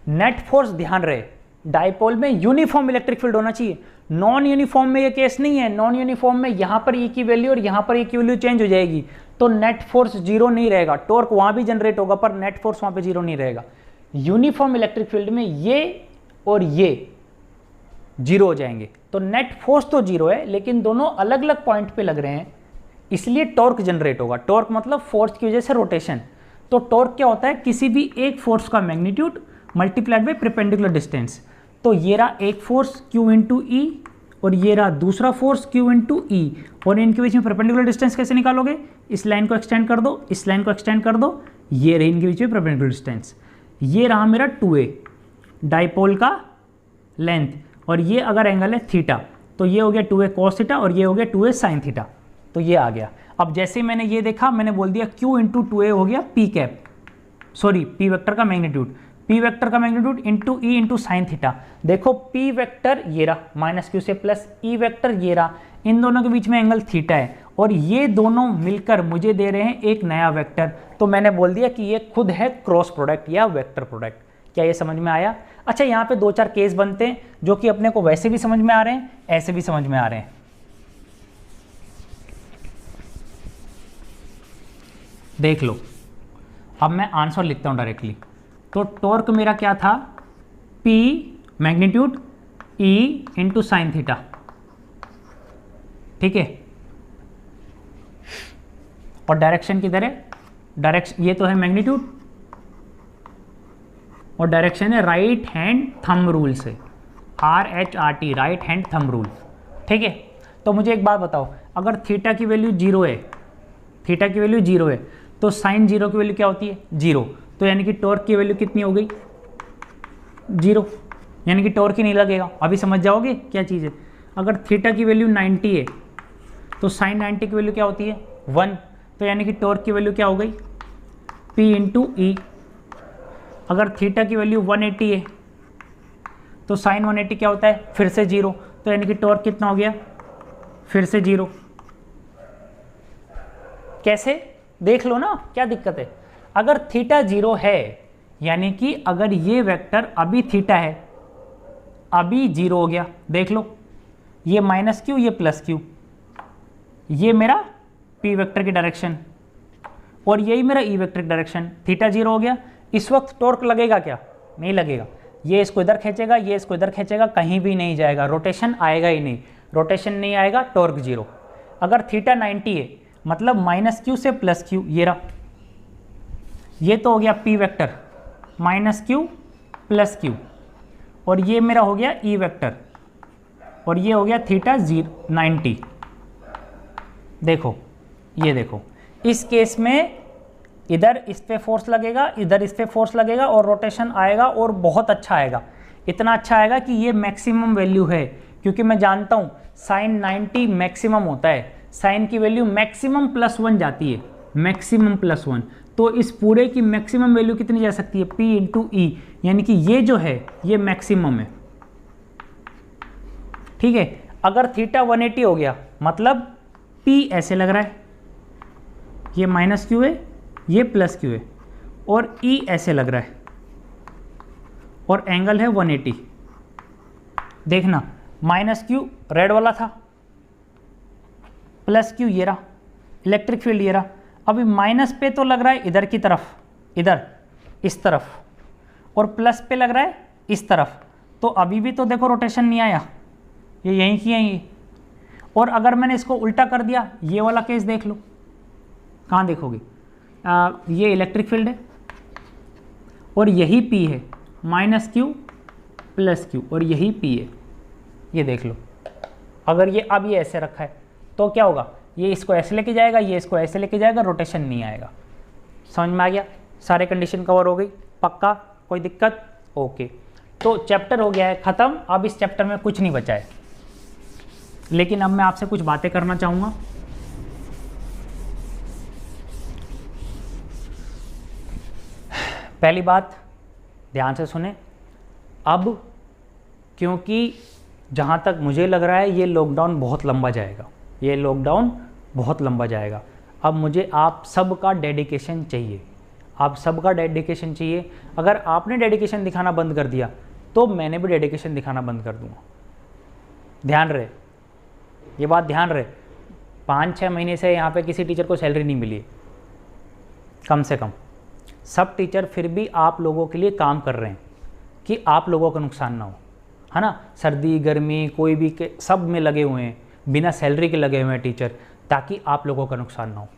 नेट फोर्स, ध्यान रहे, डाइपोल में यूनिफॉर्म इलेक्ट्रिक फील्ड होना चाहिए। नॉन यूनिफॉर्म में ये केस नहीं है। नॉन यूनिफॉर्म में यहां पर E की वैल्यू और यहां पर E की वैल्यू चेंज हो जाएगी, तो नेट फोर्स जीरो नहीं रहेगा। टॉर्क वहां भी जनरेट होगा पर नेट फोर्स वहां पे जीरो नहीं रहेगा। यूनिफॉर्म इलेक्ट्रिक फील्ड में ये और ये जीरो हो जाएंगे। तो नेट फोर्स तो जीरो है लेकिन दोनों अलग अलग पॉइंट पे लग रहे हैं, इसलिए टॉर्क जनरेट होगा। टॉर्क मतलब फोर्स की वजह से रोटेशन। तो टॉर्क क्या होता है, किसी भी एक फोर्स का magnitude multiplied by perpendicular distance. तो ये रहा एक फोर्स Q × E और ये रहा दूसरा फोर्स Q × E, और इनके बीच में परपेंडिकुलर डिस्टेंस कैसे निकालोगे, इस लाइन को एक्सटेंड कर दो, इस लाइन को एक्सटेंड कर दो, ये रहे इनके बीच में परपेंडिकुलर डिस्टेंस। ये रहा मेरा 2a डाइपोल का लेंथ, और ये अगर एंगल है थीटा तो ये हो गया 2a cos थीटा और ये हो गया 2a sin थीटा। तो ये आ गया। अब जैसे ही मैंने ये देखा, मैंने बोल दिया Q × 2a हो गया p cap, sorry p vector का मैग्नीट्यूड, p वेक्टर का magnitude into E × sin theta. देखो p वेक्टर ये रहा -q से प्लस, E वेक्टर ये रहा, इन दोनों के बीच में एंगल थीटा है और ये दोनों मिलकर मुझे दे रहे हैं एक नया वेक्टर। तो मैंने बोल दिया कि ये खुद है क्रॉस प्रोडक्ट या वेक्टर प्रोडक्ट। क्या ये समझ में आया? अच्छा, यहाँ पे 2-4 केस बनते हैं जो कि अपने को वैसे भी समझ में आ रहे हैं, ऐसे भी समझ में आ रहे हैं। देख लो, अब मैं आंसर लिखता हूँ डायरेक्टली। तो टॉर्क मेरा क्या था, P magnitude E into sine theta, ठीक है। और डायरेक्शन किधर है, डायरेक्शन ये तो है मैग्नीट्यूड, और डायरेक्शन है राइट हैंड थंब रूल से, RHRT, right hand thumb rule, ठीक है। तो मुझे एक बात बताओ, अगर थीटा की वैल्यू 0 है, थीटा की वैल्यू 0 है, तो साइन 0 की वैल्यू क्या होती है, 0। तो यानी कि टॉर्क की वैल्यू कितनी हो गई, 0, यानी कि टॉर्क ही नहीं लगेगा। अभी समझ जाओगे क्या चीज़ है। अगर थीटा की वैल्यू 90 है, तो साइन 90 की वैल्यू क्या होती है, 1। तो यानी कि टॉर्क की वैल्यू क्या हो गई, P इंटू ई। अगर थीटा की वैल्यू 180 है, तो साइन 180 क्या होता है, फिर से 0। तो यानी कि टॉर्क कितना हो गया, फिर से 0। कैसे, देख लो ना क्या दिक्कत है। अगर थीटा 0 है, यानी कि अगर ये वेक्टर अभी थीटा है, अभी 0 हो गया, देख लो, ये माइनस क्यू, ये प्लस क्यू, ये मेरा P वेक्टर की डायरेक्शन और यही मेरा E वेक्टर की डायरेक्शन। थीटा 0 हो गया, इस वक्त टॉर्क लगेगा क्या, नहीं लगेगा। ये इसको इधर खींचेगा, ये इसको इधर खींचेगा, कहीं भी नहीं जाएगा, रोटेशन आएगा ही नहीं, रोटेशन नहीं आएगा, टॉर्क 0। अगर थीटा 90 है, मतलब माइनस क्यू से प्लस क्यू, ये रहा, ये तो हो गया P vector, minus Q plus Q, और ये मेरा हो गया E वेक्टर, और ये हो गया थीटा 90। देखो, ये देखो, इस केस में इधर इस पे फोर्स लगेगा, इधर इस पे फोर्स लगेगा, और रोटेशन आएगा, और बहुत अच्छा आएगा। इतना अच्छा आएगा कि ये मैक्सिमम वैल्यू है, क्योंकि मैं जानता हूँ साइन 90 मैक्सिमम होता है, साइन की वैल्यू मैक्सिमम +1 जाती है, मैक्सिमम +1। तो इस पूरे की मैक्सिमम वैल्यू कितनी जा सकती है, P इंटू ई, यानी कि ये जो है ये मैक्सिमम है, ठीक है। अगर थीटा 180 हो गया, मतलब P ऐसे लग रहा है, ये माइनस क्यू है, ये प्लस क्यू है, और E ऐसे लग रहा है, और एंगल है 180। देखना, माइनस क्यू रेड वाला था, प्लस क्यू ये रहा, इलेक्ट्रिक फील्ड ये रहा। अभी माइनस पे तो लग रहा है इधर की तरफ, इधर इस तरफ, और प्लस पे लग रहा है इस तरफ, तो अभी भी तो देखो रोटेशन नहीं आया, ये यहीं की यहीं। और अगर मैंने इसको उल्टा कर दिया, ये वाला केस देख लो, कहाँ देखोगे, ये इलेक्ट्रिक फील्ड है और यही P है, माइनस क्यू प्लस क्यू, और यही P है, ये देख लो। अगर ये अब ये ऐसे रखा है तो क्या होगा, ये इसको ऐसे लेके जाएगा, ये इसको ऐसे लेके जाएगा, रोटेशन नहीं आएगा। समझ में आ गया, सारे कंडीशन कवर हो गई, पक्का, कोई दिक्कत, ओके। तो चैप्टर हो गया है ख़त्म। अब इस चैप्टर में कुछ नहीं बचा है, लेकिन अब मैं आपसे कुछ बातें करना चाहूँगा। पहली बात, ध्यान से सुने। अब क्योंकि जहाँ तक मुझे लग रहा है ये लॉकडाउन बहुत लंबा जाएगा, ये लॉकडाउन बहुत लंबा जाएगा। अब मुझे आप सबका डेडिकेशन चाहिए, आप सबका डेडिकेशन चाहिए। अगर आपने डेडिकेशन दिखाना बंद कर दिया तो मैंने भी डेडिकेशन दिखाना बंद कर दूँगा। ध्यान रहे, ये बात ध्यान रहे। 5-6 महीने से यहाँ पे किसी टीचर को सैलरी नहीं मिली है, कम से कम। सब टीचर फिर भी आप लोगों के लिए काम कर रहे हैं कि आप लोगों का नुकसान ना हो, है ना। सर्दी गर्मी कोई भी के सब में लगे हुए हैं, बिना सैलरी के लगे हुए हैं टीचर, ताकि आप लोगों का नुकसान ना हो,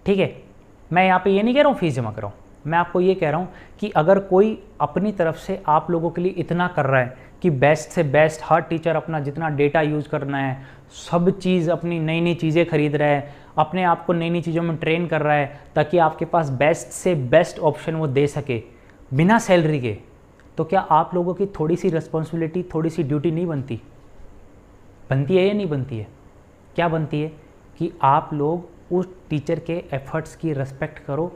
ठीक है। मैं यहाँ पे ये नहीं कह रहा हूँ फीस जमा कराओ, मैं आपको ये कह रहा हूँ कि अगर कोई अपनी तरफ से आप लोगों के लिए इतना कर रहा है कि बेस्ट से बेस्ट, हर टीचर अपना जितना डेटा यूज़ करना है, सब चीज़ अपनी नई नई चीज़ें खरीद रहा है, अपने आप को नई नई चीज़ों में ट्रेन कर रहा है, ताकि आपके पास बेस्ट से बेस्ट ऑप्शन वो दे सके बिना सैलरी के, तो क्या आप लोगों की थोड़ी सी रिस्पॉन्सिबिलिटी, थोड़ी सी ड्यूटी नहीं बनती? बनती है या नहीं बनती है? क्या बनती है कि आप लोग उस टीचर के एफर्ट्स की रिस्पेक्ट करो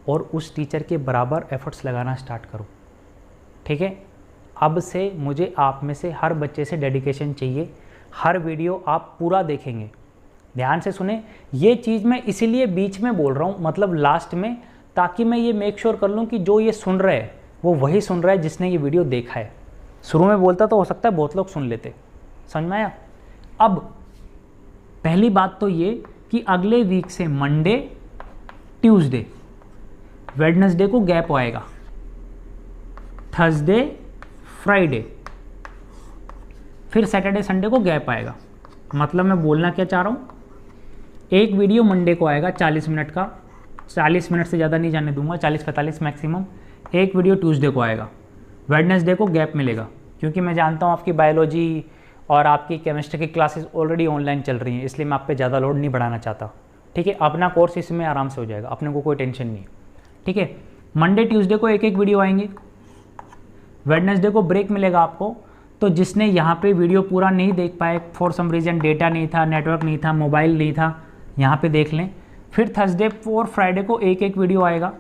और उस टीचर के बराबर एफर्ट्स लगाना स्टार्ट करो, ठीक है। अब से मुझे आप में से हर बच्चे से डेडिकेशन चाहिए। हर वीडियो आप पूरा देखेंगे, ध्यान से सुने। ये चीज़ मैं इसीलिए बीच में बोल रहा हूँ, मतलब लास्ट में, ताकि मैं ये मेक श्योर कर लूँ कि जो ये सुन रहे हैं वो वही सुन रहा है जिसने ये वीडियो देखा है। शुरू में बोलता तो हो सकता है बहुत लोग सुन लेते, समझ में आया। अब पहली बात तो ये कि अगले वीक से मंडे ट्यूसडे, वेडनेसडे को गैप आएगा, थर्सडे, फ्राइडे, फिर सैटरडे संडे को गैप आएगा। मतलब मैं बोलना क्या चाह रहा हूँ, एक वीडियो मंडे को आएगा 40 मिनट का, 40 मिनट से ज़्यादा नहीं जाने दूंगा, 40-45 मैक्सिमम। एक वीडियो ट्यूसडे को आएगा, वेडनेसडे को गैप मिलेगा, क्योंकि मैं जानता हूँ आपकी बायोलॉजी और आपकी केमिस्ट्री की क्लासेस ऑलरेडी ऑनलाइन चल रही हैं, इसलिए मैं आप पे ज़्यादा लोड नहीं बढ़ाना चाहता। ठीक है, अपना कोर्स इसमें आराम से हो जाएगा, अपने को कोई टेंशन नहीं है। ठीक है, मंडे ट्यूसडे को एक एक वीडियो आएंगे, वेडनेसडे को ब्रेक मिलेगा आपको। तो जिसने यहाँ पे वीडियो पूरा नहीं देख पाए, फॉर सम रीज़न डेटा नहीं था, नेटवर्क नहीं था, मोबाइल नहीं था, यहाँ पे देख लें। फिर थर्सडे और फ्राइडे को एक एक वीडियो आएगा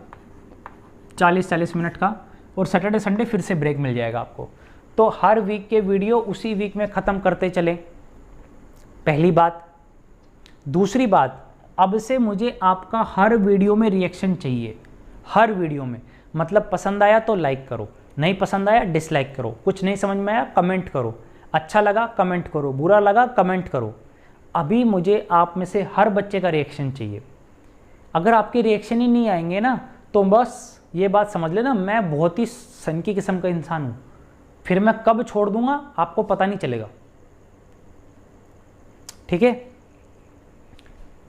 40-40 मिनट का, और सैटरडे संडे फिर से ब्रेक मिल जाएगा आपको। तो हर वीक के वीडियो उसी वीक में ख़त्म करते चले, पहली बात। दूसरी बात, अब से मुझे आपका हर वीडियो में रिएक्शन चाहिए, हर वीडियो में। मतलब पसंद आया तो लाइक करो, नहीं पसंद आया डिसलाइक करो, कुछ नहीं समझ में आया कमेंट करो, अच्छा लगा कमेंट करो, बुरा लगा कमेंट करो। अभी मुझे आप में से हर बच्चे का रिएक्शन चाहिए। अगर आपके रिएक्शन ही नहीं आएंगे ना, तो बस ये बात समझ लेना मैं बहुत ही सनकी किस्म का इंसान हूँ, फिर मैं कब छोड़ दूंगा आपको पता नहीं चलेगा। ठीक है,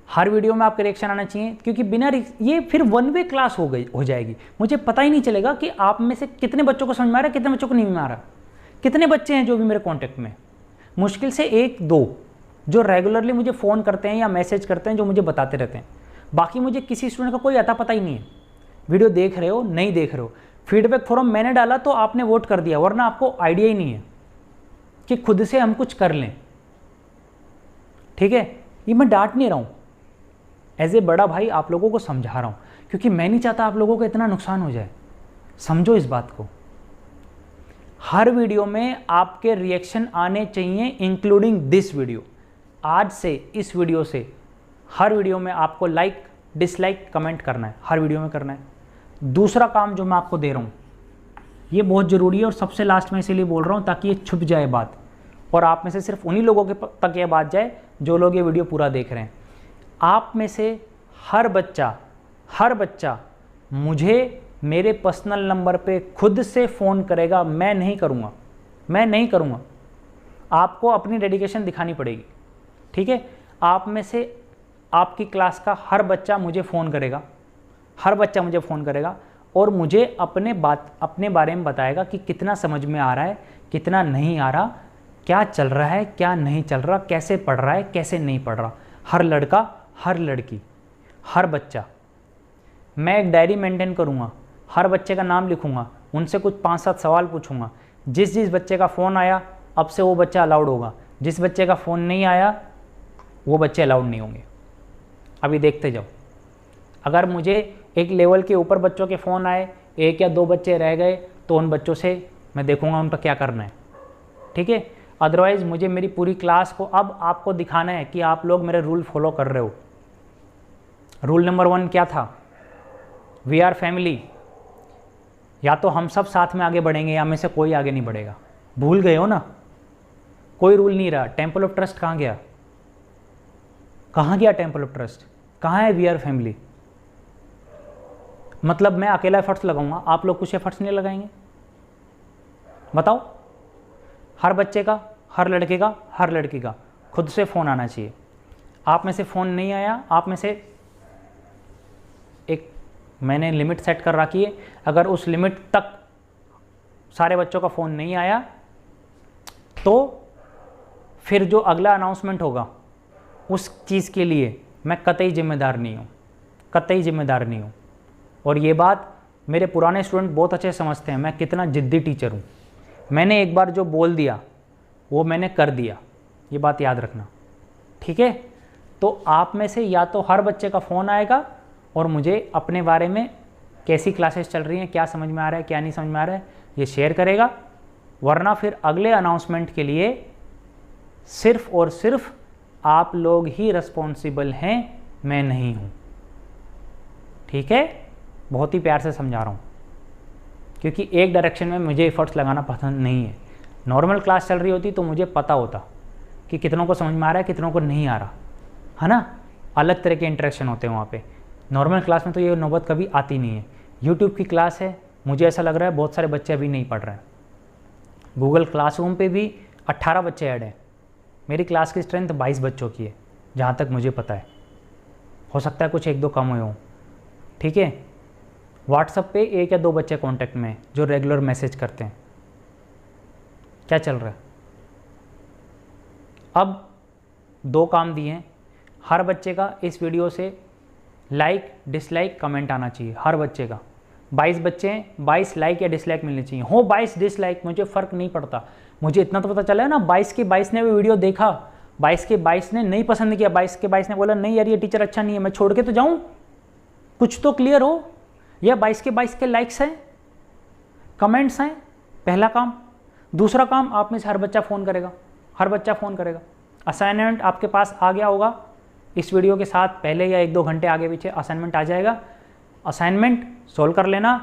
हर वीडियो में आपका रिएक्शन आना चाहिए, क्योंकि बिना ये फिर वन वे क्लास हो जाएगी। मुझे पता ही नहीं चलेगा कि आप में से कितने बच्चों को समझ में आ रहा है, कितने बच्चों को नहीं में आ रहा। कितने बच्चे हैं जो भी मेरे कॉन्टेक्ट में, मुश्किल से 1-2 जो रेगुलरली मुझे फ़ोन करते हैं या मैसेज करते हैं, जो मुझे बताते रहते हैं। बाकी मुझे किसी स्टूडेंट का कोई अता पता ही नहीं है। वीडियो देख रहे हो नहीं देख रहे हो, फीडबैक फॉर्म मैंने डाला तो आपने वोट कर दिया, वरना आपको आइडिया ही नहीं है कि खुद से हम कुछ कर लें। ठीक है, ये मैं डांट नहीं रहा हूँ, एज ए बड़ा भाई आप लोगों को समझा रहा हूँ, क्योंकि मैं नहीं चाहता आप लोगों को इतना नुकसान हो जाए। समझो इस बात को, हर वीडियो में आपके रिएक्शन आने चाहिए, इंक्लूडिंग दिस वीडियो। आज से इस वीडियो से हर वीडियो में आपको लाइक डिसलाइक कमेंट करना है, हर वीडियो में करना है। दूसरा काम जो मैं आपको दे रहा हूँ, ये बहुत ज़रूरी है और सबसे लास्ट में इसीलिए बोल रहा हूँ ताकि ये छुप जाए बात, और आप में से सिर्फ उन्हीं लोगों के तक ये बात जाए जो लोग ये वीडियो पूरा देख रहे हैं। आप में से हर बच्चा मुझे मेरे पर्सनल नंबर पे खुद से फ़ोन करेगा, मैं नहीं करूँगा। आपको अपनी डेडिकेशन दिखानी पड़ेगी। ठीक है, आप में से आपकी क्लास का हर बच्चा मुझे फ़ोन करेगा, और मुझे अपने बारे में बताएगा कि कितना समझ में आ रहा है, कितना नहीं आ रहा, क्या चल रहा है क्या नहीं चल रहा, कैसे पढ़ रहा है कैसे नहीं पढ़ रहा। हर लड़का, हर लड़की, हर बच्चा। मैं एक डायरी मेंटेन करूँगा, हर बच्चे का नाम लिखूँगा, उनसे कुछ 5-7 सवाल पूछूंगा। जिस बच्चे का फ़ोन आया अब से वो बच्चा अलाउड होगा, जिस बच्चे का फ़ोन नहीं आया वो बच्चे अलाउड नहीं होंगे। अभी देखते जाओ, अगर मुझे एक लेवल के ऊपर बच्चों के फ़ोन आए, 1 या 2 बच्चे रह गए, तो उन बच्चों से मैं देखूंगा उन पर क्या करना है। ठीक है, अदरवाइज़ मुझे मेरी पूरी क्लास को अब आपको दिखाना है कि आप लोग मेरे रूल फॉलो कर रहे हो। रूल नंबर 1 क्या था? We are family. या तो हम सब साथ में आगे बढ़ेंगे या में से कोई आगे नहीं बढ़ेगा। भूल गए हो ना, कोई रूल नहीं रहा। टेम्पल ऑफ ट्रस्ट कहाँ गया? कहाँ गया टेम्पल ऑफ ट्रस्ट? कहाँ है वी आर फैमिली? मतलब मैं अकेला एफर्ट्स लगाऊंगा, आप लोग कुछ एफर्ट्स नहीं लगाएंगे? बताओ। हर बच्चे का, हर लड़के का, हर लड़की का खुद से फ़ोन आना चाहिए। आप में से फ़ोन नहीं आया, आप में से एक मैंने लिमिट सेट कर रखी है, अगर उस लिमिट तक सारे बच्चों का फ़ोन नहीं आया तो फिर जो अगला अनाउंसमेंट होगा उस चीज़ के लिए मैं कतई जिम्मेदार नहीं हूँ। और ये बात मेरे पुराने स्टूडेंट बहुत अच्छे समझते हैं, मैं कितना जिद्दी टीचर हूँ। मैंने एक बार जो बोल दिया वो मैंने कर दिया, ये बात याद रखना। ठीक है, तो आप में से या तो हर बच्चे का फ़ोन आएगा और मुझे अपने बारे में कैसी क्लासेस चल रही हैं, क्या समझ में आ रहा है क्या नहीं समझ में आ रहा है ये शेयर करेगा, वरना फिर अगले अनाउंसमेंट के लिए सिर्फ़ और सिर्फ आप लोग ही रिस्पॉन्सिबल हैं, मैं नहीं हूँ। ठीक है, बहुत ही प्यार से समझा रहा हूँ, क्योंकि एक डायरेक्शन में मुझे एफर्ट्स लगाना पसंद नहीं है। नॉर्मल क्लास चल रही होती तो मुझे पता होता कि कितनों को समझ में आ रहा है कितनों को नहीं आ रहा, है ना। अलग तरह के इंटरेक्शन होते हैं वहाँ पे। नॉर्मल क्लास में तो ये नौबत कभी आती नहीं है। यूट्यूब की क्लास है, मुझे ऐसा लग रहा है बहुत सारे बच्चे अभी नहीं पढ़ रहे हैं। गूगल क्लासरूम पे भी 18 बच्चे ऐड हैं। मेरी क्लास की स्ट्रेंथ 22 बच्चों की है जहाँ तक मुझे पता है, हो सकता है कुछ 1-2 कम हुए हों, ठीक है। व्हाट्सएप पे 1 या 2 बच्चे कांटेक्ट में हैं जो रेगुलर मैसेज करते हैं। क्या चल रहा है? अब 2 काम दिए हैं, हर बच्चे का इस वीडियो से लाइक डिसलाइक कमेंट आना चाहिए, हर बच्चे का। 22 बच्चे हैं, 22 लाइक या डिसलाइक मिलने चाहिए, हो 22 डिसलाइक, मुझे फ़र्क नहीं पड़ता। मुझे इतना तो पता चला है ना, 22 के 22 ने भी वीडियो देखा, 22 के 22 ने नहीं पसंद किया, 22 के 22 ने बोला नहीं यार ये टीचर अच्छा नहीं है, मैं छोड़ के तो जाऊँ, कुछ तो क्लियर हो। या 22 के 22 के लाइक्स हैं, कमेंट्स हैं, पहला काम। दूसरा काम, आप में से हर बच्चा फ़ोन करेगा, हर बच्चा फ़ोन करेगा। असाइनमेंट आपके पास आ गया होगा, इस वीडियो के साथ पहले या 1-2 घंटे आगे पीछे असाइनमेंट आ जाएगा। असाइनमेंट सोल्व कर लेना।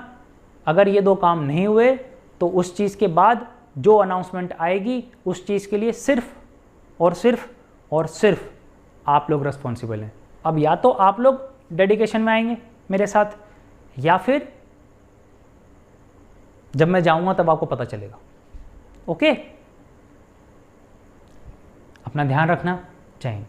अगर ये 2 काम नहीं हुए तो उस चीज़ के बाद जो अनाउंसमेंट आएगी उस चीज़ के लिए सिर्फ और सिर्फ और सिर्फ आप लोग रिस्पॉन्सिबल हैं। अब या तो आप लोग डेडिकेशन में आएंगे मेरे साथ, या फिर जब मैं जाऊंगा तब आपको पता चलेगा। ओके, अपना ध्यान रखना। जय हिंद।